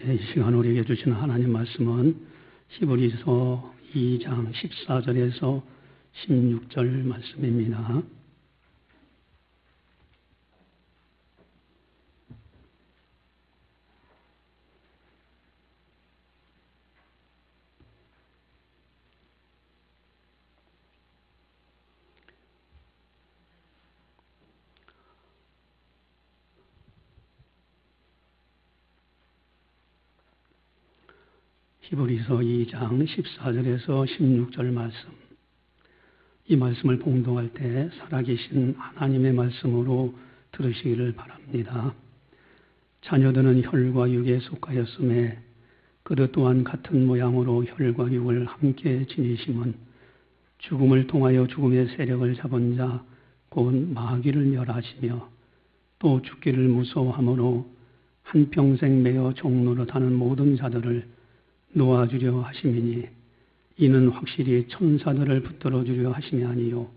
이 시간 우리에게 주신 하나님 말씀은 히브리서 2장 14절에서 16절 말씀입니다. 히브리서 2장 14절에서 16절 말씀. 이 말씀을 봉독할 때 살아계신 하나님의 말씀으로 들으시기를 바랍니다. 자녀들은 혈과 육에 속하였음에 그들 또한 같은 모양으로 혈과 육을 함께 지니심은 죽음을 통하여 죽음의 세력을 잡은 자 곧 마귀를 멸하시며 또 죽기를 무서워함으로 한평생 매어 종노릇하는 모든 자들을 놓아주려 하심이니 이는 확실히 천사들을 붙들어주려 하심이 아니요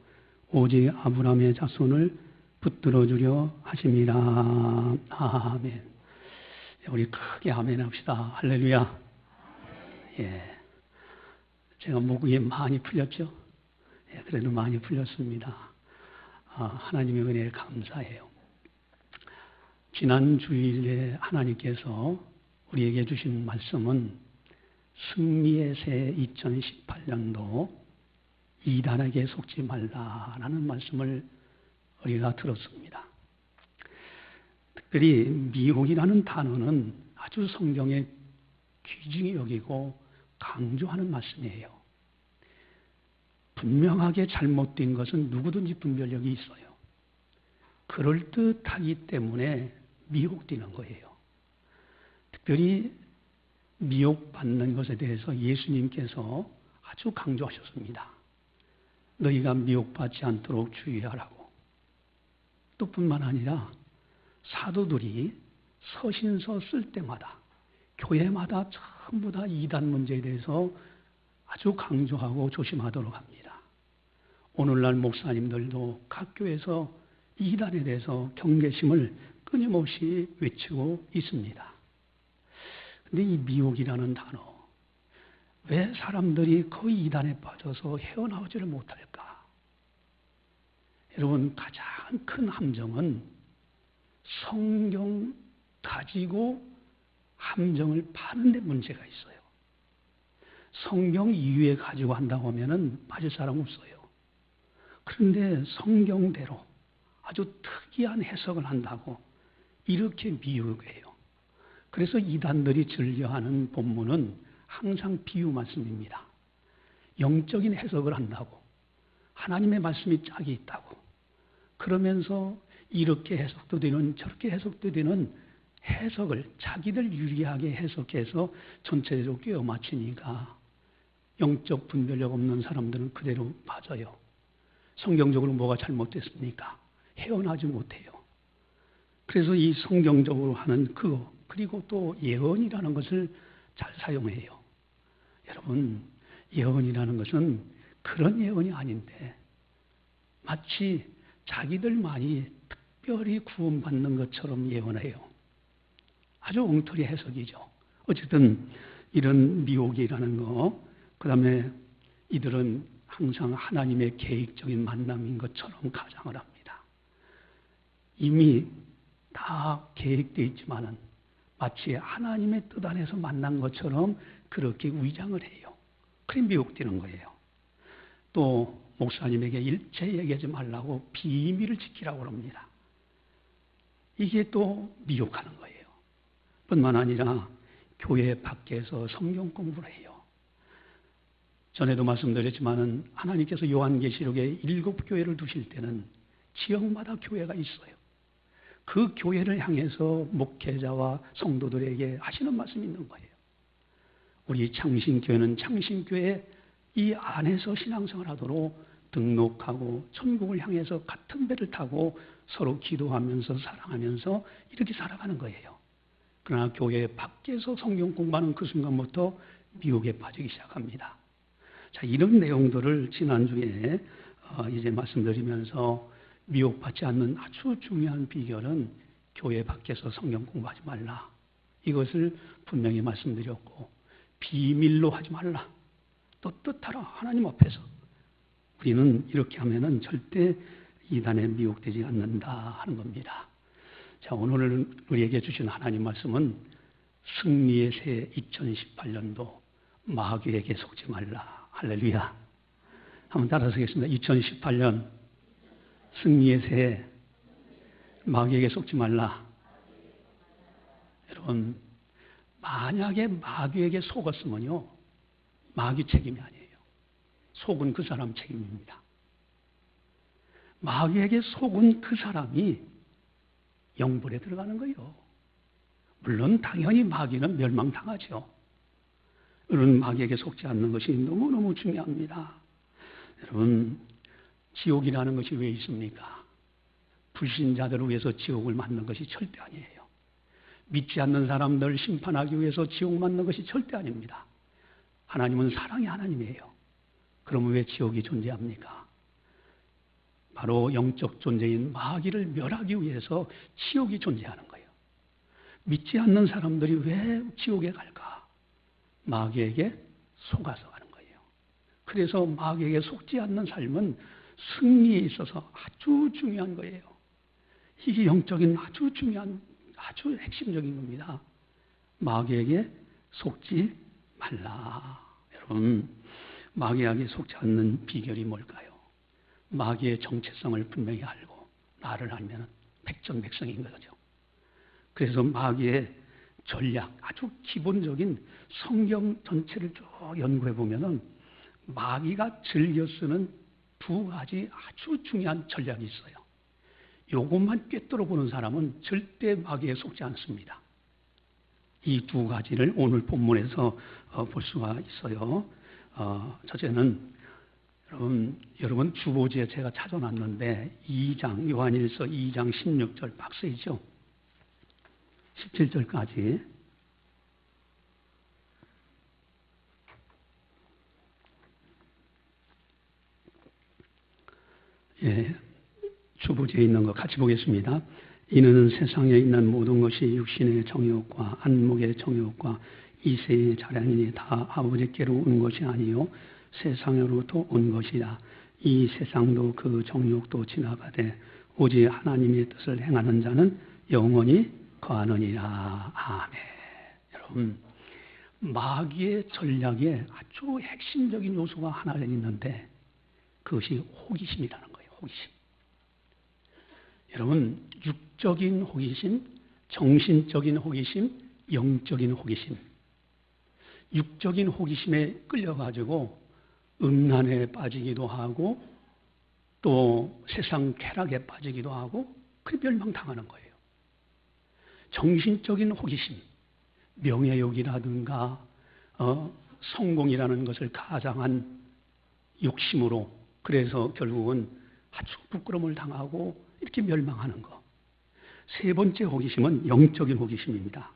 오직 아브라함의 자손을 붙들어주려 하심이라. 아멘. 우리 크게 아멘 합시다. 할렐루야. 예, 제가 목이 많이 풀렸죠? 예, 그래도 많이 풀렸습니다. 하나님의 은혜에 감사해요. 지난 주일에 하나님께서 우리에게 주신 말씀은 승리의 새 2018년도 이단에게 속지 말라라는 말씀을 우리가 들었습니다. 특별히 미혹이라는 단어는 아주 성경에 귀중히 여기고 강조하는 말씀이에요. 분명하게 잘못된 것은 누구든지 분별력이 있어요. 그럴듯하기 때문에 미혹되는 거예요. 특별히 미혹받는 것에 대해서 예수님께서 아주 강조하셨습니다. 너희가 미혹받지 않도록 주의하라고. 또 뿐만 아니라 사도들이 서신서 쓸 때마다 교회마다 전부 다 이단 문제에 대해서 아주 강조하고 조심하도록 합니다. 오늘날 목사님들도 각 교회에서 이단에 대해서 경계심을 끊임없이 외치고 있습니다. 근데 이 미혹이라는 단어, 왜 사람들이 그 이단에 빠져서 헤어나오지를 못할까? 여러분, 가장 큰 함정은 성경 가지고 함정을 파는 데 문제가 있어요. 성경 이외에 가지고 한다고 하면 빠질 사람 없어요. 그런데 성경대로 아주 특이한 해석을 한다고 이렇게 미혹해요. 그래서 이단들이 즐겨하는 본문은 항상 비유 말씀입니다. 영적인 해석을 한다고, 하나님의 말씀이 짝이 있다고, 그러면서 이렇게 해석도 되는 저렇게 해석도 되는 해석을 자기들 유리하게 해석해서 전체적으로 끼워 맞추니까 영적 분별력 없는 사람들은 그대로 빠져요. 성경적으로 뭐가 잘못됐습니까? 헤어나지 못해요. 그래서 이 성경적으로 하는 그거, 그리고 또 예언이라는 것을 잘 사용해요. 여러분, 예언이라는 것은 그런 예언이 아닌데 마치 자기들만이 특별히 구원받는 것처럼 예언해요. 아주 엉터리 해석이죠. 어쨌든 이런 미혹이라는 거, 그 다음에 이들은 항상 하나님의 계획적인 만남인 것처럼 가장을 합니다. 이미 다 계획되어 있지만은 마치 하나님의 뜻 안에서 만난 것처럼 그렇게 위장을 해요. 그래 미혹되는 거예요. 또 목사님에게 일체 얘기하지 말라고 비밀을 지키라고 합니다. 이게 또 미혹하는 거예요. 뿐만 아니라 교회 밖에서 성경 공부를 해요. 전에도 말씀드렸지만은 하나님께서 요한계시록에 7교회를 두실 때는 지역마다 교회가 있어요. 그 교회를 향해서 목회자와 성도들에게 하시는 말씀이 있는 거예요. 우리 창신교회는 창신교회 이 안에서 신앙생활하도록 등록하고 천국을 향해서 같은 배를 타고 서로 기도하면서 사랑하면서 이렇게 살아가는 거예요. 그러나 교회 밖에서 성경 공부하는 그 순간부터 미혹에 빠지기 시작합니다. 자, 이런 내용들을 지난주에 이제 말씀드리면서 미혹받지 않는 아주 중요한 비결은 교회 밖에서 성경 공부하지 말라. 이것을 분명히 말씀드렸고, 비밀로 하지 말라. 또 뜻하라. 하나님 앞에서. 우리는 이렇게 하면은 절대 이단에 미혹되지 않는다 하는 겁니다. 자, 오늘 우리에게 주신 하나님 말씀은 승리의 새 2018년도 마귀에게 속지 말라. 할렐루야. 한번 따라서 하겠습니다. 2018년 승리의 새 마귀에게 속지 말라. 여러분, 만약에 마귀에게 속았으면요, 마귀 책임이 아니에요. 속은 그 사람 책임입니다. 마귀에게 속은 그 사람이 영불에 들어가는 거예요. 물론 당연히 마귀는 멸망당하죠. 여러분, 마귀에게 속지 않는 것이 너무너무 중요합니다. 여러분, 지옥이라는 것이 왜 있습니까? 불신자들을 위해서 지옥을 만든 것이 절대 아니에요. 믿지 않는 사람들을 심판하기 위해서 지옥 만든 것이 절대 아닙니다. 하나님은 사랑의 하나님이에요. 그러면 왜 지옥이 존재합니까? 바로 영적 존재인 마귀를 멸하기 위해서 지옥이 존재하는 거예요. 믿지 않는 사람들이 왜 지옥에 갈까? 마귀에게 속아서 가는 거예요. 그래서 마귀에게 속지 않는 삶은 승리에 있어서 아주 중요한 거예요. 이게 영적인 아주 중요한, 아주 핵심적인 겁니다. 마귀에게 속지 말라. 여러분, 마귀에게 속지 않는 비결이 뭘까요? 마귀의 정체성을 분명히 알고 나를 알면 백전백승인 거죠. 그래서 마귀의 전략, 아주 기본적인 성경 전체를 쭉 연구해 보면은 마귀가 즐겨 쓰는 두 가지 아주 중요한 전략이 있어요. 요것만 꿰뚫어 보는 사람은 절대 마귀에 속지 않습니다. 이 두 가지를 오늘 본문에서 볼 수가 있어요. 첫째는 여러분 주보지에 제가 찾아놨는데 2장 요한일서 2장 16절 박스이죠. 17절까지 주보지에 있는 거 같이 보겠습니다. 이는 세상에 있는 모든 것이 육신의 정욕과 안목의 정욕과 이세의 자랑이니 다 아버지께로 온 것이 아니요 세상으로부터 온 것이라. 이 세상도 그 정욕도 지나가되 오직 하나님의 뜻을 행하는 자는 영원히 거하느니라. 아멘. 여러분, 마귀의 전략에 아주 핵심적인 요소가 하나 있는데 그것이 호기심이라는 거예요. 호기심. 여러분, 육적인 호기심, 정신적인 호기심, 영적인 호기심. 육적인 호기심에 끌려가지고 음란에 빠지기도 하고 또 세상 쾌락에 빠지기도 하고 그게 멸망당하는 거예요. 정신적인 호기심, 명예욕이라든가 성공이라는 것을 가장한 욕심으로 그래서 결국은 아주 부끄러움을 당하고 이렇게 멸망하는 것. 세 번째 호기심은 영적인 호기심입니다.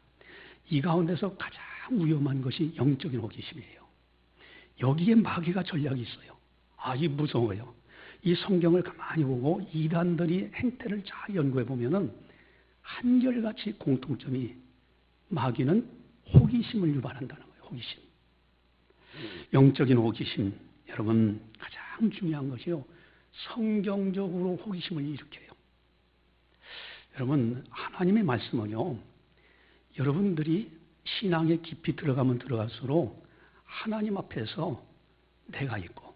이 가운데서 가장 위험한 것이 영적인 호기심이에요. 여기에 마귀가 전략이 있어요. 이 무서워요. 이 성경을 가만히 보고 이단들이 행태를 잘 연구해 보면은 한결같이 공통점이 마귀는 호기심을 유발한다는 거예요. 호기심. 영적인 호기심. 여러분, 가장 중요한 것이요. 성경적으로 호기심을 일으켜요. 여러분, 하나님의 말씀은요, 여러분들이 신앙에 깊이 들어가면 들어갈수록 하나님 앞에서 내가 있고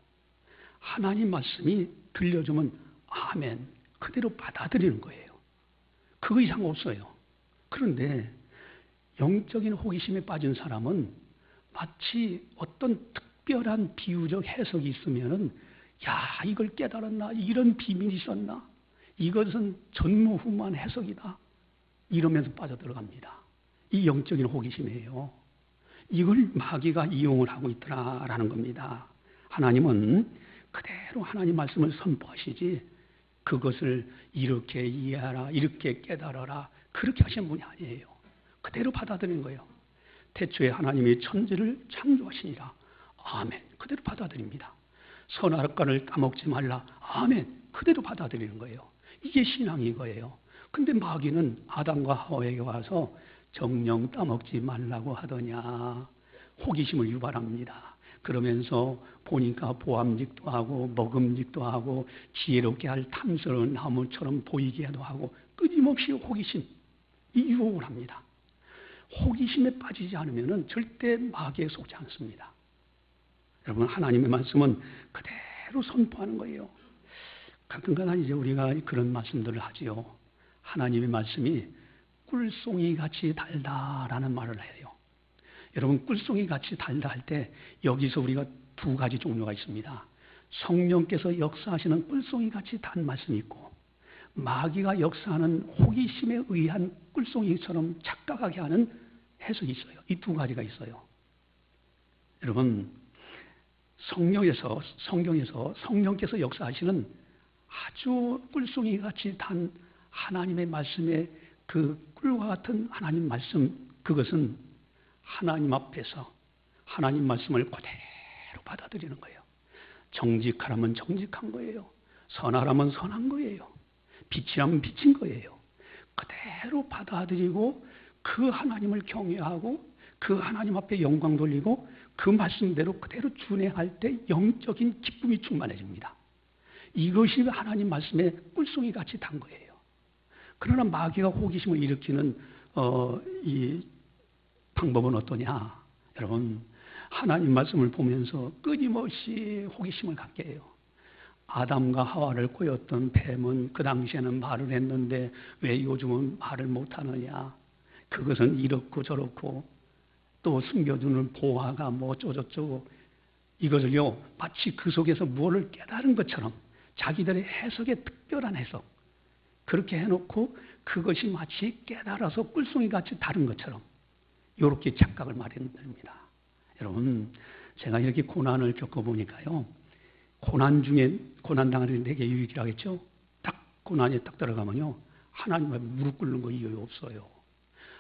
하나님 말씀이 들려주면 아멘, 그대로 받아들이는 거예요. 그거 이상 없어요. 그런데 영적인 호기심에 빠진 사람은 마치 어떤 특별한 비유적 해석이 있으면은 야, 이걸 깨달았나? 이런 비밀이 있었나? 이것은 전무후무한 해석이다. 이러면서 빠져들어갑니다. 이 영적인 호기심이에요. 이걸 마귀가 이용을 하고 있더라라는 겁니다. 하나님은 그대로 하나님 말씀을 선포하시지 그것을 이렇게 이해하라, 이렇게 깨달아라 그렇게 하신 분이 아니에요. 그대로 받아들이는 거예요. 태초에 하나님이 천지를 창조하시니라. 아멘. 그대로 받아들입니다. 선악과를 따먹지 말라. 아멘. 그대로 받아들이는 거예요. 이게 신앙인 거예요. 근데 마귀는 아담과 하와에게 와서 정령 따먹지 말라고 하더냐. 호기심을 유발합니다. 그러면서 보니까 보암직도 하고 먹음직도 하고 지혜롭게 할 탐스러운 나무처럼 보이기도 하고 끊임없이 호기심, 이 유혹을 합니다. 호기심에 빠지지 않으면 절대 마귀에 속지 않습니다. 여러분, 하나님의 말씀은 그대로 선포하는 거예요. 가끔가다 이제 우리가 그런 말씀들을 하지요. 하나님의 말씀이 꿀송이 같이 달다라는 말을 해요. 여러분, 꿀송이 같이 달다 할 때 여기서 우리가 두 가지 종류가 있습니다. 성령께서 역사하시는 꿀송이 같이 단 말씀이 있고, 마귀가 역사하는 호기심에 의한 꿀송이처럼 착각하게 하는 해석이 있어요. 이 두 가지가 있어요. 여러분, 성경에서 성령께서 역사하시는 아주 꿀송이 같이 단 하나님의 말씀의 그 꿀과 같은 하나님 말씀, 그것은 하나님 앞에서 하나님 말씀을 그대로 받아들이는 거예요. 정직하라면 정직한 거예요. 선하라면 선한 거예요. 빛이라면 빛인 거예요. 그대로 받아들이고 그 하나님을 경외하고 그 하나님 앞에 영광 돌리고 그 말씀대로 그대로 준행할 때 영적인 기쁨이 충만해집니다. 이것이 하나님 말씀의 꿀송이 같이 단 거예요. 그러나 마귀가 호기심을 일으키는 이 방법은 어떠냐? 여러분, 하나님 말씀을 보면서 끊임없이 호기심을 갖게 해요. 아담과 하와를 꼬였던 뱀은 그 당시에는 말을 했는데 왜 요즘은 말을 못하느냐? 그것은 이렇고 저렇고 또 숨겨두는 보화가 뭐 어쩌고저쩌고 이것을요 마치 그 속에서 무엇을 깨달은 것처럼 자기들의 해석에 특별한 해석 그렇게 해놓고 그것이 마치 깨달아서 꿀송이같이 다른 것처럼 이렇게 착각을 마련됩니다. 여러분, 제가 이렇게 고난을 겪어보니까요, 고난 중에 고난 당하는 되게 유익이라고 했죠. 딱 고난에 딱 들어가면요 하나님을 무릎 꿇는 거 이유 없어요.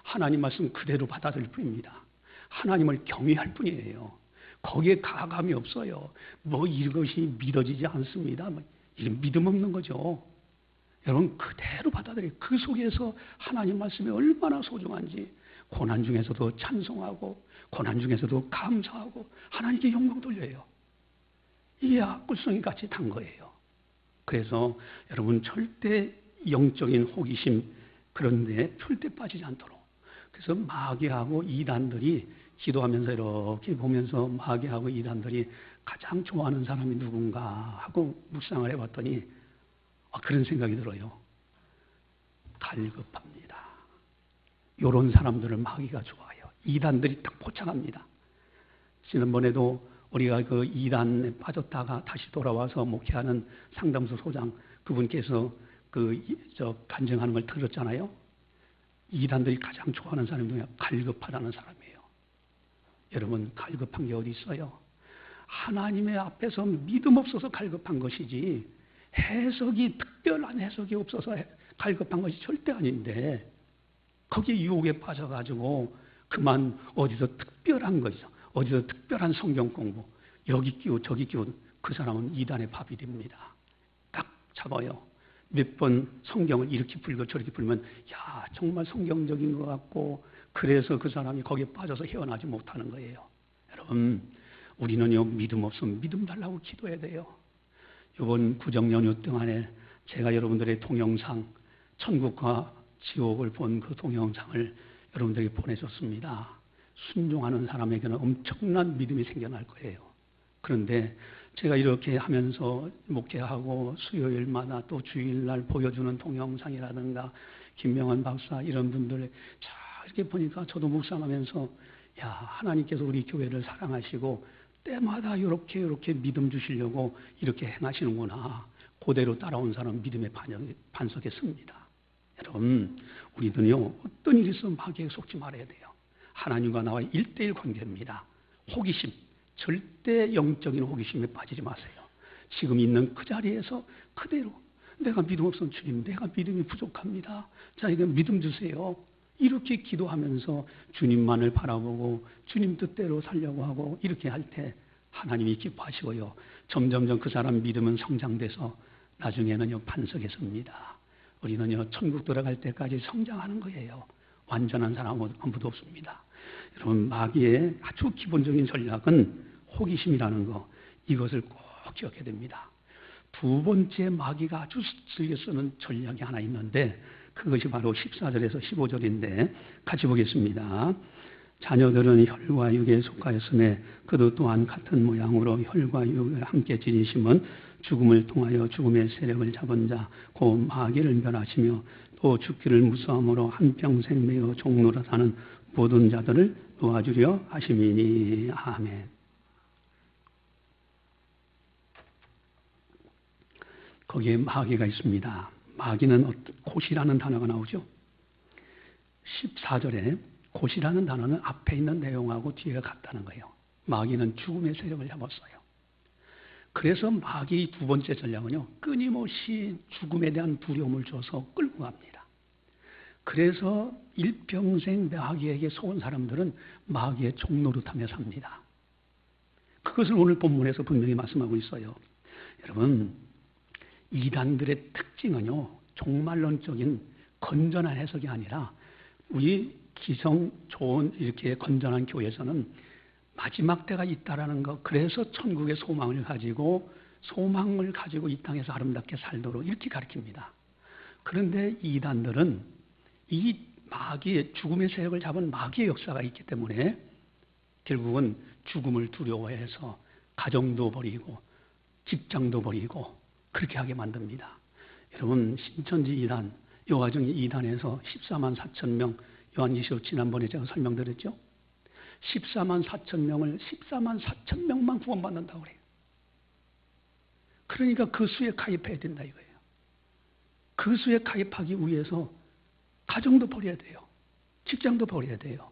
하나님 말씀 그대로 받아들일 뿐입니다. 하나님을 경외할 뿐이에요. 거기에 가감이 없어요. 뭐 이것이 믿어지지 않습니다. 이게 믿음 없는 거죠. 여러분, 그대로 받아들여요. 그 속에서 하나님 말씀이 얼마나 소중한지 고난 중에서도 찬송하고 고난 중에서도 감사하고 하나님께 영광 돌려요. 이게 꿀송이 같이 단 거예요. 그래서 여러분 절대 영적인 호기심 그런 데에 절대 빠지지 않도록. 그래서 마귀하고 이단들이 기도하면서 이렇게 보면서 마귀하고 이단들이 가장 좋아하는 사람이 누군가 하고 묵상을 해봤더니 그런 생각이 들어요. 갈급합니다. 이런 사람들을 마귀가 좋아해요. 이단들이 딱 포착합니다. 지난번에도 우리가 그 이단에 빠졌다가 다시 돌아와서 목회하는 상담소 소장 그분께서 간증하는 걸 들었잖아요. 이단들이 가장 좋아하는 사람이 누구냐? 갈급하다는 사람이에요. 여러분, 갈급한 게 어디 있어요? 하나님의 앞에서 믿음 없어서 갈급한 것이지 해석이 특별한 해석이 없어서 갈급한 것이 절대 아닌데 거기에 유혹에 빠져가지고 그만 어디서 특별한 거 있어. 어디서 특별한 성경 공부 여기 끼고 저기 끼고 그 사람은 이단의 밥이 됩니다. 딱 잡아요. 몇 번 성경을 이렇게 풀고 저렇게 풀면 야 정말 성경적인 것 같고 그래서 그 사람이 거기에 빠져서 헤어나지 못하는 거예요. 여러분, 우리는요 믿음 없으면 믿음 달라고 기도해야 돼요. 이번 구정연휴 동안에 제가 여러분들의 동영상 천국과 지옥을 본 그 동영상을 여러분들에게 보내줬습니다. 순종하는 사람에게는 엄청난 믿음이 생겨날 거예요. 그런데 제가 이렇게 하면서 목회하고 수요일마다 또 주일날 보여주는 동영상이라든가 김명환 박사 이런 분들 이렇게 보니까 저도 묵상하면서 야 하나님께서 우리 교회를 사랑하시고 때마다 이렇게 믿음 주시려고 이렇게 행하시는구나. 그대로 따라온 사람 믿음의 반석에 씁니다. 여러분, 우리는요 어떤 일이 있으면 마귀에 속지 말아야 돼요. 하나님과 나와의 1:1 관계입니다. 호기심, 절대 영적인 호기심에 빠지지 마세요. 지금 있는 그 자리에서 그대로 내가 믿음 없으면 주님, 내가 믿음이 부족합니다. 자, 이거 믿음 주세요. 이렇게 기도하면서 주님만을 바라보고 주님 뜻대로 살려고 하고 이렇게 할 때 하나님이 기뻐하시고요. 점점점 그 사람 믿음은 성장돼서 나중에는요 반석에 섭니다. 우리는요 천국 들어갈 때까지 성장하는 거예요. 완전한 사람 아무도 없습니다. 여러분, 마귀의 아주 기본적인 전략은 호기심이라는 거, 이것을 꼭 기억해야 됩니다. 두 번째 마귀가 아주 즐겨 쓰는 전략이 하나 있는데 그것이 바로 14절에서 15절인데 같이 보겠습니다. 자녀들은 혈과 육에 속하였음에 그도 또한 같은 모양으로 혈과 육을 함께 지니심은 죽음을 통하여 죽음의 세력을 잡은 자 곧 마귀를 멸하시며 또 죽기를 무서함으로 한평생 매어 종로로 사는 모든 자들을 놓아주려 하심이니. 아멘. 거기에 마귀가 있습니다. 마귀는 곧이라는 단어가 나오죠. 14절에 곧이라는 단어는 앞에 있는 내용하고 뒤가 같다는 거예요. 마귀는 죽음의 세력을 잡았어요. 그래서 마귀의 두 번째 전략은요, 끊임없이 죽음에 대한 두려움을 줘서 끌고 갑니다. 그래서 일평생 마귀에게 속은 사람들은 마귀의 종노릇하며 삽니다. 그것을 오늘 본문에서 분명히 말씀하고 있어요. 여러분, 이단들의 특징은요, 종말론적인 건전한 해석이 아니라 우리 기성 좋은 이렇게 건전한 교회에서는 마지막 때가 있다라는 것, 그래서 천국의 소망을 가지고 이 땅에서 아름답게 살도록 이렇게 가르칩니다. 그런데 이단들은 이 마귀의 죽음의 세력을 잡은 마귀의 역사가 있기 때문에 결국은 죽음을 두려워해서 가정도 버리고 직장도 버리고 그렇게 하게 만듭니다. 여러분, 신천지 이단, 요가정이 이단에서 14만 4천 명, 요한계시록 지난번에 제가 설명드렸죠. 14만 4천 명만 구원받는다고 그래요. 그러니까 그 수에 가입해야 된다 이거예요. 그 수에 가입하기 위해서 가정도 버려야 돼요. 직장도 버려야 돼요.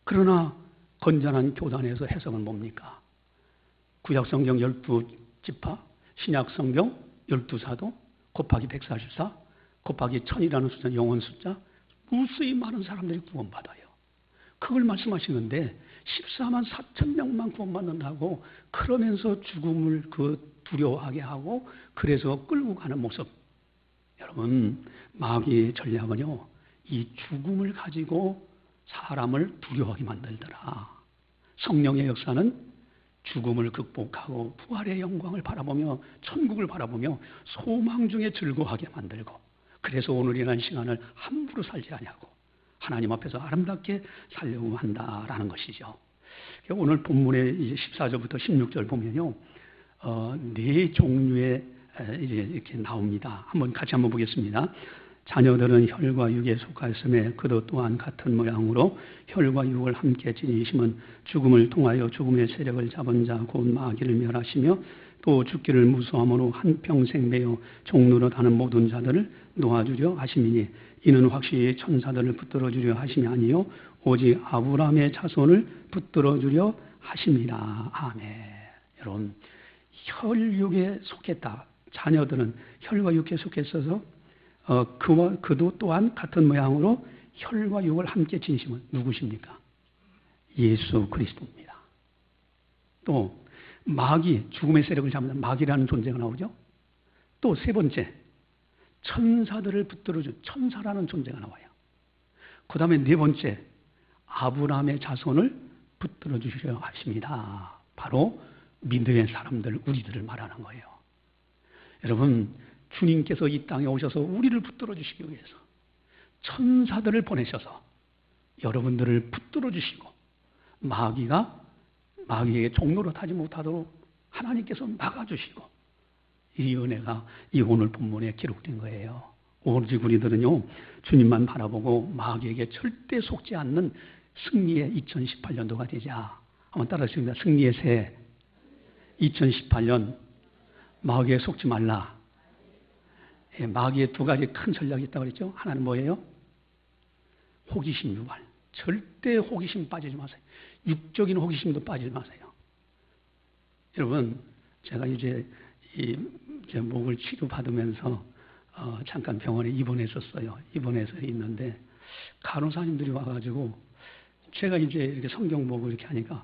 그러나 건전한 교단에서 해석은 뭡니까? 구약성경 12지파, 신약성경 12사도 곱하기 144 곱하기 1000이라는 숫자, 영혼 숫자, 무수히 많은 사람들이 구원받아요. 그걸 말씀하시는데 14만 4천 명만 구원받는다고 그러면서 죽음을 두려워하게 하고 그래서 끌고 가는 모습. 여러분, 마귀의 전략은요, 이 죽음을 가지고 사람을 두려워하게 만들더라. 성령의 역사는 죽음을 극복하고 부활의 영광을 바라보며 천국을 바라보며 소망 중에 즐거워하게 만들고, 그래서 오늘이라는 시간을 함부로 살지 아니하고 하나님 앞에서 아름답게 살려고 한다라는 것이죠. 오늘 본문의 이제 14절부터 16절 보면요, 네 종류의 이렇게 나옵니다. 같이 한번 보겠습니다. 자녀들은 혈과 육에 속하였음에 그도 또한 같은 모양으로 혈과 육을 함께 지니심은 죽음을 통하여 죽음의 세력을 잡은 자 곧 마귀를 멸하시며 또 죽기를 무서함으로 한평생 매어 종노릇 하는 모든 자들을 놓아주려 하심이니 이는 확실히 천사들을 붙들어주려 하심이 아니요 오직 아브라함의 자손을 붙들어주려 하심이라. 아멘. 여러분, 혈육에 속했다. 자녀들은 혈과 육에 속했어서 그도 또한 같은 모양으로 혈과 육을 함께 지니심은 누구십니까? 예수 그리스도입니다. 또 마귀, 죽음의 세력을 잡는 마귀라는 존재가 나오죠. 또 세 번째, 천사들을 붙들어준 천사라는 존재가 나와요. 그 다음에 네 번째, 아브라함의 자손을 붙들어 주시려 하십니다. 바로 믿음의 사람들, 우리들을 말하는 거예요. 여러분, 주님께서 이 땅에 오셔서 우리를 붙들어 주시기 위해서 천사들을 보내셔서 여러분들을 붙들어 주시고 마귀에게 종노릇하지 못하도록 하나님께서 막아주시고, 이 은혜가 이 오늘 본문에 기록된 거예요. 오직 우리들은요, 주님만 바라보고 마귀에게 절대 속지 않는 승리의 2018년도가 되자. 한번 따라하십니다. 승리의 새 2018년. 마귀에 속지 말라. 마귀의 두 가지 큰 전략이 있다고 그랬죠. 하나는 뭐예요? 호기심 유발. 절대 호기심 빠지지 마세요. 육적인 호기심도 빠지지 마세요. 여러분, 제가 이제 제 목을 치료받으면서 잠깐 병원에 입원했었어요. 입원해서 있는데 간호사님들이 와가지고 제가 이제 이렇게 성경 보고 이렇게 하니까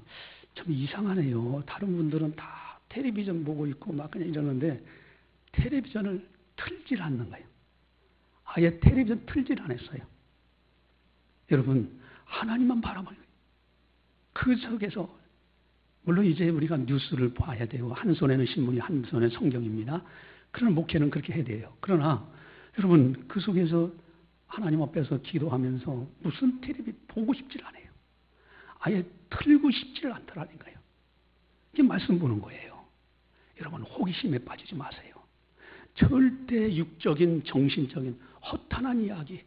참 이상하네요. 다른 분들은 다 텔레비전 보고 있고 막 그냥 이러는데 텔레비전을 틀질 않는 거예요. 아예 텔레비전 틀질 안 했어요. 여러분, 하나님만 바라보는 거예요. 그 속에서, 물론 이제 우리가 뉴스를 봐야 되고, 한 손에는 신문이, 한 손에는 성경입니다. 그러나 목회는 그렇게 해야 돼요. 그러나 여러분, 그 속에서 하나님 앞에서 기도하면서 무슨 텔레비 보고 싶질 않아요. 아예 틀고 싶지를 않더라니까요. 이게 말씀 보는 거예요. 여러분, 호기심에 빠지지 마세요. 절대 육적인, 정신적인 허탄한 이야기,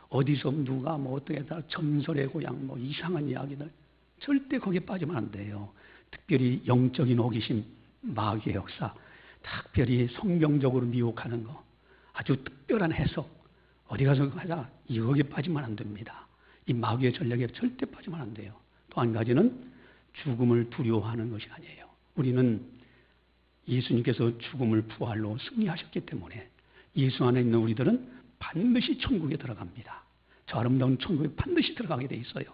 어디서 누가 뭐 어떻게 다 전설의 고향 뭐 이상한 이야기들, 절대 거기에 빠지면 안 돼요. 특별히 영적인 호기심, 마귀의 역사, 특별히 성경적으로 미혹하는 거, 아주 특별한 해석, 어디 가서 하자, 이거에 빠지면 안 됩니다. 이 마귀의 전략에 절대 빠지면 안 돼요. 또 한 가지는 죽음을 두려워하는 것이 아니에요. 우리는 예수님께서 죽음을 부활로 승리하셨기 때문에 예수 안에 있는 우리들은 반드시 천국에 들어갑니다. 저 아름다운 천국에 반드시 들어가게 돼 있어요.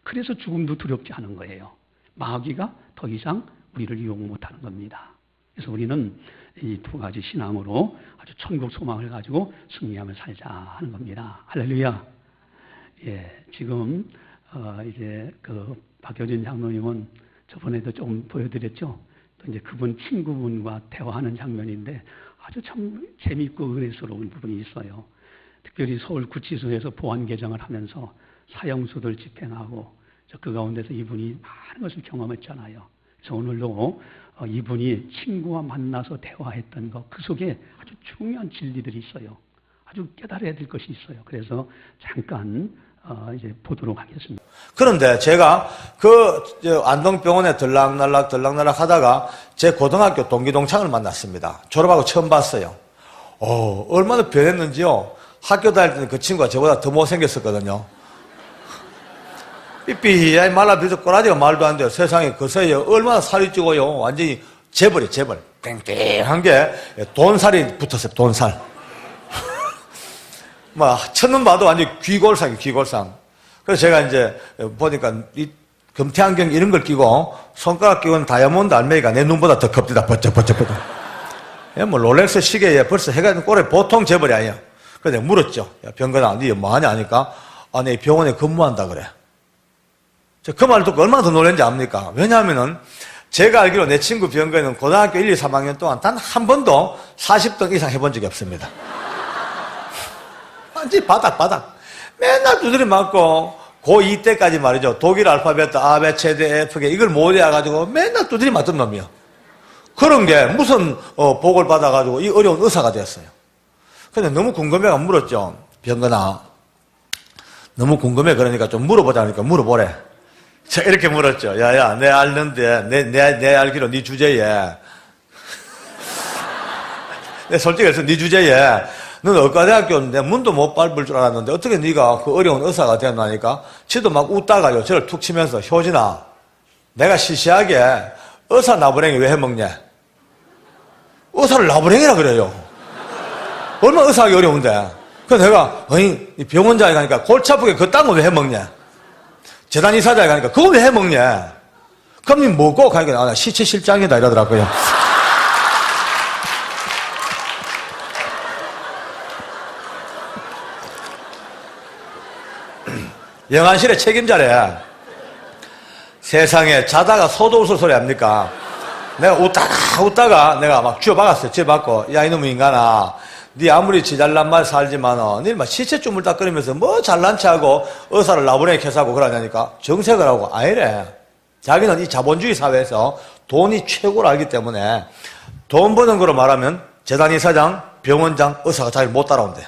그래서 죽음도 두렵지 않은 거예요. 마귀가 더 이상 우리를 유혹 못하는 겁니다. 그래서 우리는 이 두 가지 신앙으로 아주 천국 소망을 가지고 승리하며 살자 하는 겁니다. 할렐루야. 예, 지금 이제 그 박효진 장로님은 저번에도 조금 보여드렸죠. 또 이제 그분 친구분과 대화하는 장면인데 아주 참 재미있고 은혜스러운 부분이 있어요. 특별히 서울 구치소에서 보안 개정을 하면서 사형수들 집행하고 그 가운데서 이분이 많은 것을 경험했잖아요. 그래서 오늘도 이분이 친구와 만나서 대화했던 것, 그 속에 아주 중요한 진리들이 있어요. 아주 깨달아야 될 것이 있어요. 그래서 잠깐 이제 보도록 하겠습니다. 그런데 제가 그 안동병원에 들락날락 하다가 제 고등학교 동기 동창을 만났습니다. 졸업하고 처음 봤어요. 얼마나 변했는지요. 학교 다닐 때는 그 친구가 저보다 더 못생겼었거든요. 삐삐 말라비서 꼬라지가 말도 안 돼요. 세상에 그 사이에 얼마나 살이 찌고요. 완전히 재벌이 재벌. 땡땡한 게 돈살이 붙었어요. 돈살. 막 첫눈 봐도 완전 귀골상이에요. 귀골상. 그래서 제가 이제 보니까 이 금태안경 이런 걸 끼고 손가락 끼고는 다이아몬드 알맹이가 내 눈보다 더 큽니다. 버쩍버쩍. 뭐 롤렉스 시계에 벌써 해가 꼴에 보통 재벌이 아니에요. 그래서 내가 물었죠. 야, 병건아, 니 뭐하냐 하니까 내 병원에 근무한다 그래. 그 말 듣고 얼마나 더 놀랐는지 압니까? 왜냐하면은 제가 알기로 내 친구 병건은 고등학교 1, 2, 3학년 동안 단 한 번도 40등 이상 해본 적이 없습니다. 완전히 바닥. 맨날 두드려 맞고 고2 때까지 말이죠. 독일 알파벳 A, B, C, D, F, G 이걸 못 외워가지고 맨날 두드려 맞던 놈이요. 그런 게 무슨 복을 받아가지고 이 어려운 의사가 됐어요. 근데 너무 궁금해가 물었죠. 병건아, 너무 궁금해. 그러니까 좀 물어보자 하니까 물어보래. 제가 이렇게 물었죠. 야야, 내 알는데 내 알기로 네 주제에 내 솔직히 해서 네 주제에 너는 의과대학교 내 문도 못 밟을 줄 알았는데 어떻게 네가 그 어려운 의사가 되었나니까 지도 막 웃다가요. 저를 툭 치면서 효진아, 내가 시시하게 의사 나부랭이 왜 해먹냐? 의사를 나부랭이라 그래요. 얼마나 의사하기 어려운데. 그래서 내가 병원장에 가니까 골치 아프게 그딴 거 왜 해먹냐? 재단 이사장에 가니까 그거 왜 해먹냐? 그럼 니 뭐고? 가니까 나 시체실장이다 이러더라고요. 영안실의 책임자래. 세상에 자다가 소도 웃을 소리 합니까? 내가 웃다가 내가 막 쥐어박았어요. 쥐어박고, 야 이놈의 인간아, 니 아무리 지잘난 말 살지만 니 막 시체 주물딱거리면서 뭐 잘난 체하고 의사를 나부랭이 캐사고 그러냐니까 정색을 하고 아니래. 자기는 이 자본주의 사회에서 돈이 최고로 알기 때문에 돈 버는 거로 말하면 재단 이사장, 병원장, 의사가 잘 못 따라온대.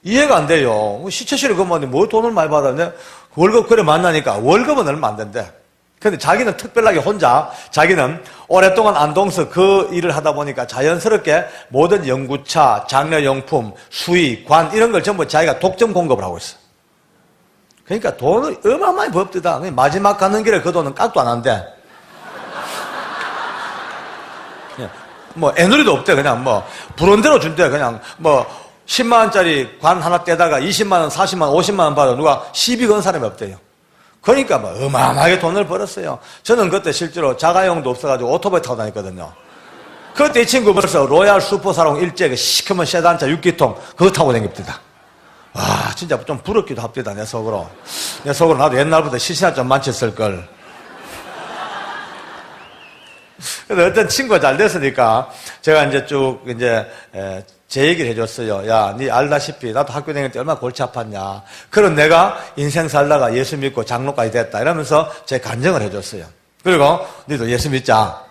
이해가 안 돼요. 시체실에 근무하는데 뭐 돈을 많이 받았네. 월급 그래 만나니까 월급은 얼마 안 된대. 근데 자기는 특별하게 혼자 자기는 오랫동안 안동서 그 일을 하다 보니까 자연스럽게 모든 연구차, 장려용품, 수의, 관 이런 걸 전부 자기가 독점 공급을 하고 있어. 그러니까 돈을 어마어마히 법대다. 마지막 가는 길에 그 돈은 깍도 안 한대. 뭐 애누리도 없대. 그냥 뭐 부른 대로 준대. 그냥 뭐 10만 원짜리 관 하나 떼다가 20만 원, 40만 원, 50만 원 받아 누가 시비 건 사람이 없대요. 그러니까 뭐 어마어마하게 돈을 벌었어요. 저는 그때 실제로 자가용도 없어가지고 오토바이 타고 다녔거든요. 그때 이 친구 벌써 로얄 슈퍼사롱 일제 그 시커먼 세단차 6기통 그거 타고 다녔습니다. 아, 진짜 좀 부럽기도 합니다, 내 속으로. 내 속으로 나도 옛날부터 시시나 좀 많쳤을걸. 그래서 어떤 친구가 잘 됐으니까 제가 이제 쭉 제 얘기를 해줬어요. 야, 니 알다시피 나도 학교 다닐 때 얼마나 골치 아팠냐. 그런 내가 인생 살다가 예수 믿고 장로까지 됐다. 이러면서 제 간증을 해줬어요. 그리고 니도 예수 믿자.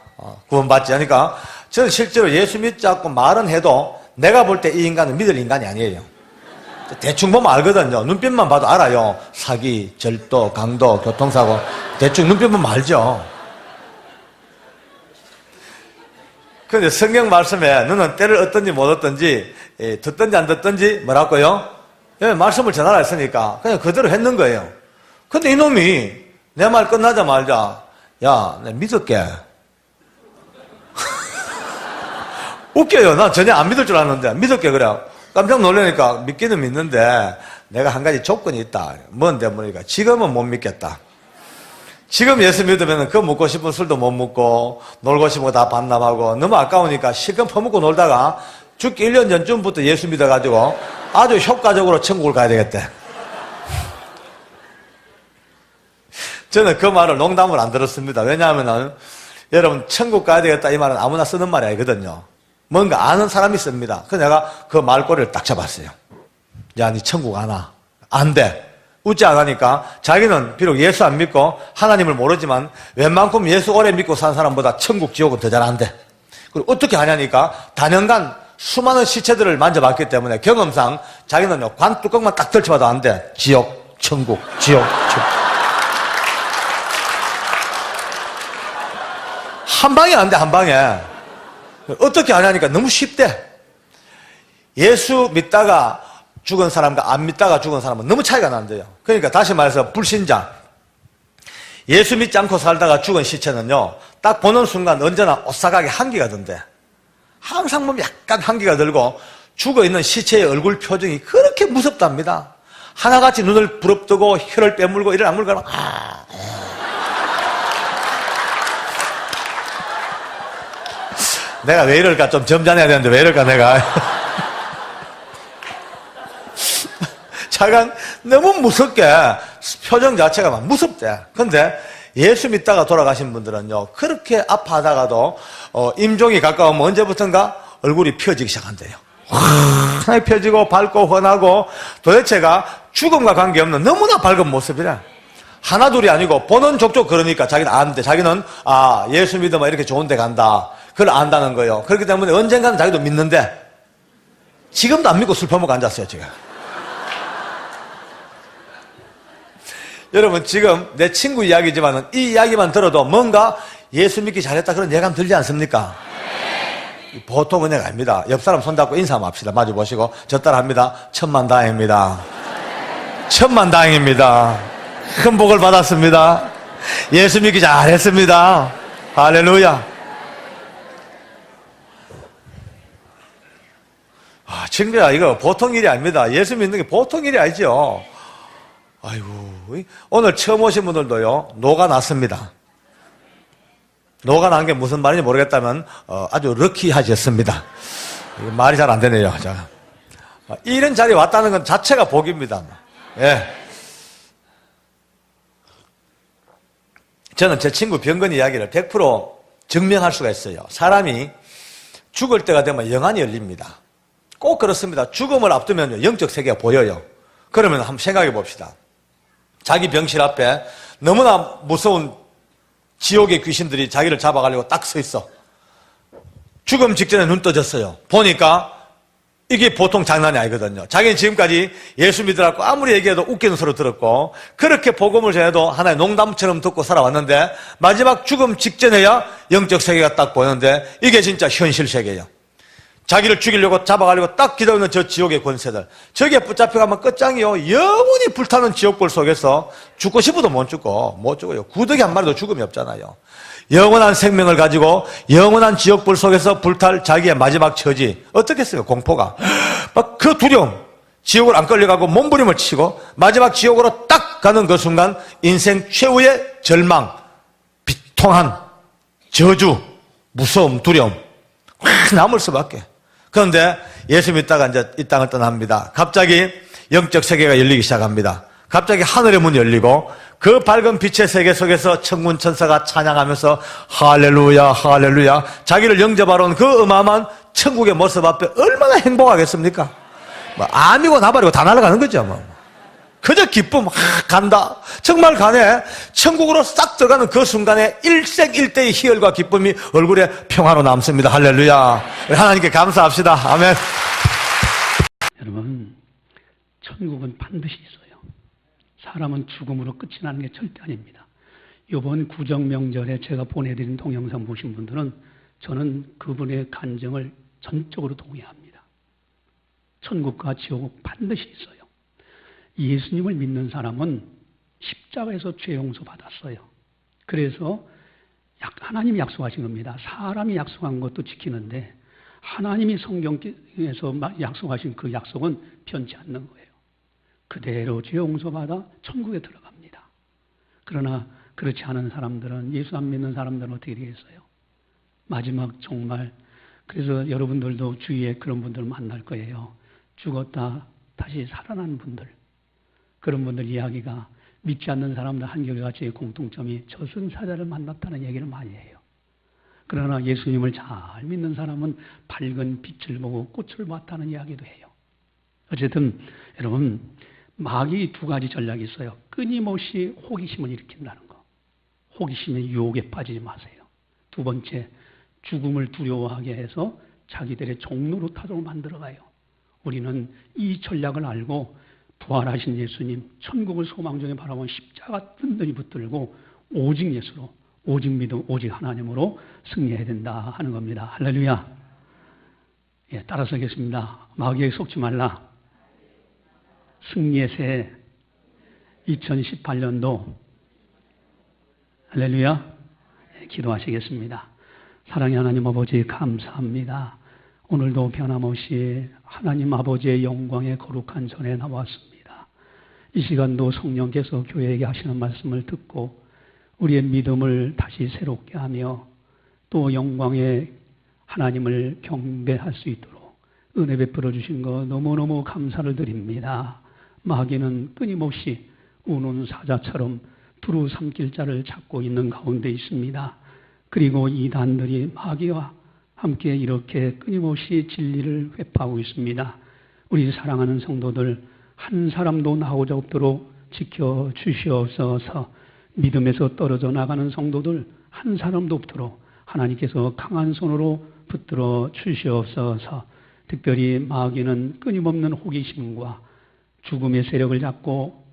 구원받지. 하니까 저는 실제로 예수 믿자고 말은 해도 내가 볼 때 이 인간은 믿을 인간이 아니에요. 대충 보면 알거든요. 눈빛만 봐도 알아요. 사기, 절도, 강도, 교통사고. 대충 눈빛 보면 알죠. 그런데 성경 말씀에 너는 때를 얻든지 못 얻든지 듣든지 안 듣든지 뭐라고요? 예, 말씀을 전하라 했으니까 그냥 그대로 했는 거예요. 근데 이놈이 내 말 끝나자마자 야, 내 믿을게. 웃겨요. 난 전혀 안 믿을 줄 알았는데 믿을게 그래. 깜짝 놀라니까 믿기는 믿는데 내가 한 가지 조건이 있다. 뭔데 뭐니까 지금은 못 믿겠다. 지금 예수 믿으면 그 먹고 싶은 술도 못 먹고 놀고 싶은 거 다 반납하고 너무 아까우니까 실컷 퍼먹고 놀다가 죽기 1년 전쯤부터 예수 믿어가지고 아주 효과적으로 천국을 가야 되겠대. 저는 그 말을 농담을 안 들었습니다. 왜냐하면 여러분 천국 가야 되겠다 이 말은 아무나 쓰는 말이 아니거든요. 뭔가 아는 사람이 씁니다. 그래서 내가 그 말꼬리를 딱 잡았어요. 야, 니 천국 안 와. 안 돼. 웃지 않으니까 자기는 비록 예수 안 믿고 하나님을 모르지만 웬만큼 예수 오래 믿고 산 사람보다 천국 지옥은 더 잘한대. 그리고 어떻게 하냐니까 단연간 수많은 시체들을 만져봤기 때문에 경험상 자기는 관 뚜껑만 딱 덜쳐봐도 안 돼. 지옥, 천국, 지옥, 천국. 한 방에 안 돼, 한 방에. 어떻게 하냐니까 너무 쉽대. 예수 믿다가 죽은 사람과 안 믿다가 죽은 사람은 너무 차이가 난대요. 그러니까 다시 말해서 불신자, 예수 믿지 않고 살다가 죽은 시체는요, 딱 보는 순간 언제나 오싹하게 한기가 든대. 항상 보면 약간 한기가 들고 죽어있는 시체의 얼굴 표정이 그렇게 무섭답니다. 하나같이 눈을 부릅뜨고 혀를 빼물고 이를 아물고 내가 왜 이럴까? 좀 점잖아야 되는데 왜 이럴까 내가. 자기가 너무 무섭게 표정 자체가 막 무섭대. 근데 예수 믿다가 돌아가신 분들은요 그렇게 아파하다가도 임종이 가까우면 언제부턴가 얼굴이 펴지기 시작한대요. 환하게 펴지고 밝고 환하고 도대체가 죽음과 관계없는 너무나 밝은 모습이래. 하나 둘이 아니고 보는 족족 그러니까 자기는 안돼. 자기는 예수 믿으면 이렇게 좋은 데 간다. 그걸 안다는 거예요. 그렇기 때문에 언젠가는 자기도 믿는데 지금도 안 믿고 술 퍼먹고 앉았어요 지금. 여러분 지금 내 친구 이야기지만 이 이야기만 들어도 뭔가 예수 믿기 잘했다 그런 예감 들지 않습니까? 네. 보통 은혜가 아닙니다. 옆 사람 손잡고 인사 한번 합시다. 마주 보시고 저 따라 합니다. 천만다행입니다. 천만다행입니다. 큰 복을 받았습니다. 예수 믿기 잘했습니다. 할렐루야. 친구야 이거 보통 일이 아닙니다. 예수 믿는 게 보통 일이 아니죠. 아이고, 오늘 처음 오신 분들도요, 노가 났습니다. 노가 난 게 무슨 말인지 모르겠다면, 아주 럭키하셨습니다. 말이 잘 안 되네요. 자, 이런 자리에 왔다는 건 자체가 복입니다. 예. 저는 제 친구 병건 이야기를 100% 증명할 수가 있어요. 사람이 죽을 때가 되면 영안이 열립니다. 꼭 그렇습니다. 죽음을 앞두면 영적 세계가 보여요. 그러면 한번 생각해 봅시다. 자기 병실 앞에 너무나 무서운 지옥의 귀신들이 자기를 잡아가려고 딱 서 있어. 죽음 직전에 눈 떠졌어요. 보니까 이게 보통 장난이 아니거든요. 자기는 지금까지 예수 믿으라고 아무리 얘기해도 웃기는 소리 들었고 그렇게 복음을 전해도 하나의 농담처럼 듣고 살아왔는데 마지막 죽음 직전에야 영적 세계가 딱 보이는데 이게 진짜 현실 세계예요. 자기를 죽이려고 잡아가려고 딱 기다리는 저 지옥의 권세들. 저기에 붙잡혀가면 끝장이요. 영원히 불타는 지옥불 속에서 죽고 싶어도 못 죽어요. 구더기 한 마리도 죽음이 없잖아요. 영원한 생명을 가지고 영원한 지옥불 속에서 불탈 자기의 마지막 처지. 어떻겠어요? 공포가. 막 그 두려움. 지옥을 안 끌려가고 몸부림을 치고 마지막 지옥으로 딱 가는 그 순간 인생 최후의 절망, 비통한, 저주, 무서움, 두려움. 확 남을 수밖에. 그런데 예수 믿다가 이제 이 땅을 떠납니다. 갑자기 영적 세계가 열리기 시작합니다. 갑자기 하늘의 문이 열리고 그 밝은 빛의 세계 속에서 천군 천사가 찬양하면서 할렐루야 할렐루야 자기를 영접하러 온 그 어마어마한 천국의 모습 앞에 얼마나 행복하겠습니까? 뭐 암이고 나발이고 다 날아가는 거죠. 뭐. 그저 기쁨 간다. 정말 가네. 천국으로 싹 들어가는 그 순간에 일색일대의 희열과 기쁨이 얼굴에 평화로 남습니다. 할렐루야. 하나님께 감사합시다. 아멘. 여러분, 천국은 반드시 있어요. 사람은 죽음으로 끝이 나는 게 절대 아닙니다. 이번 구정명절에 제가 보내드린 동영상 보신 분들은 저는 그분의 간증을 전적으로 동의합니다. 천국과 지옥은 반드시 있어요. 예수님을 믿는 사람은 십자가에서 죄 용서 받았어요. 그래서 하나님이 약속하신 겁니다. 사람이 약속한 것도 지키는데 하나님이 성경에서 약속하신 그 약속은 변치 않는 거예요. 그대로 죄 용서받아 천국에 들어갑니다. 그러나 그렇지 않은 사람들은, 예수 안 믿는 사람들은 어떻게 되겠어요? 마지막 정말, 그래서 여러분들도 주위에 그런 분들 만날 거예요. 죽었다 다시 살아난 분들, 그런 분들 이야기가 믿지 않는 사람들 한결같이 공통점이 저승사자를 만났다는 얘기를 많이 해요. 그러나 예수님을 잘 믿는 사람은 밝은 빛을 보고 꽃을 봤다는 이야기도 해요. 어쨌든 여러분, 마귀 두 가지 전략이 있어요. 끊임없이 호기심을 일으킨다는 거. 호기심의 유혹에 빠지지 마세요. 두 번째, 죽음을 두려워하게 해서 자기들의 종로로 타도록 만들어가요. 우리는 이 전략을 알고 부활하신 예수님, 천국을 소망 중에 바라본 십자가 든든히 붙들고 오직 예수로, 오직 믿음, 오직 하나님으로 승리해야 된다 하는 겁니다. 할렐루야. 예, 따라서 하겠습니다. 마귀에 속지 말라. 승리의 새해 2018년도 할렐루야. 예, 기도하시겠습니다. 사랑의 하나님 아버지 감사합니다. 오늘도 변함없이 하나님 아버지의 영광의 거룩한 전에 나왔습니다. 이 시간도 성령께서 교회에게 하시는 말씀을 듣고 우리의 믿음을 다시 새롭게 하며 또 영광의 하나님을 경배할 수 있도록 은혜 베풀어 주신 것 너무너무 감사를 드립니다. 마귀는 끊임없이 우는 사자처럼 두루 삼킬 자를 찾고 있는 가운데 있습니다. 그리고 이단들이 마귀와 함께 이렇게 끊임없이 진리를 회파하고 있습니다. 우리 사랑하는 성도들 한 사람도 나오자 없도록 지켜주시옵소서. 믿음에서 떨어져 나가는 성도들 한 사람도 없도록 하나님께서 강한 손으로 붙들어 주시옵소서. 특별히 마귀는 끊임없는 호기심과 죽음의 세력을 잡고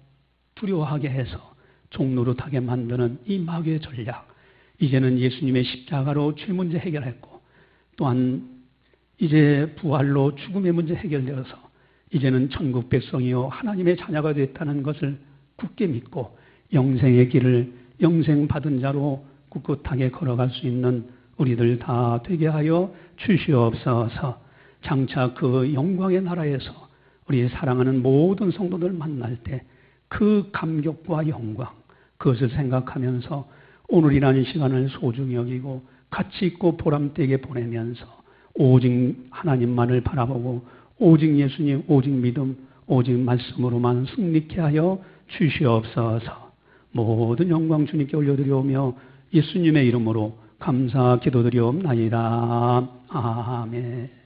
두려워하게 해서 종노릇하게 만드는 이 마귀의 전략, 이제는 예수님의 십자가로 죄 문제 해결했고 또한 이제 부활로 죽음의 문제 해결되어서 이제는 천국 백성이요 하나님의 자녀가 됐다는 것을 굳게 믿고 영생의 길을 영생 받은 자로 꿋꿋하게 걸어갈 수 있는 우리들 다 되게 하여 주시옵소서. 장차 그 영광의 나라에서 우리 사랑하는 모든 성도들 만날 때 그 감격과 영광, 그것을 생각하면서 오늘이라는 시간을 소중히 여기고 가치 있고 보람되게 보내면서 오직 하나님만을 바라보고 오직 예수님, 오직 믿음, 오직 말씀으로만 승리케 하여 주시옵소서. 모든 영광 주님께 올려드리오며 예수님의 이름으로 감사 기도드리옵나이다. 아멘.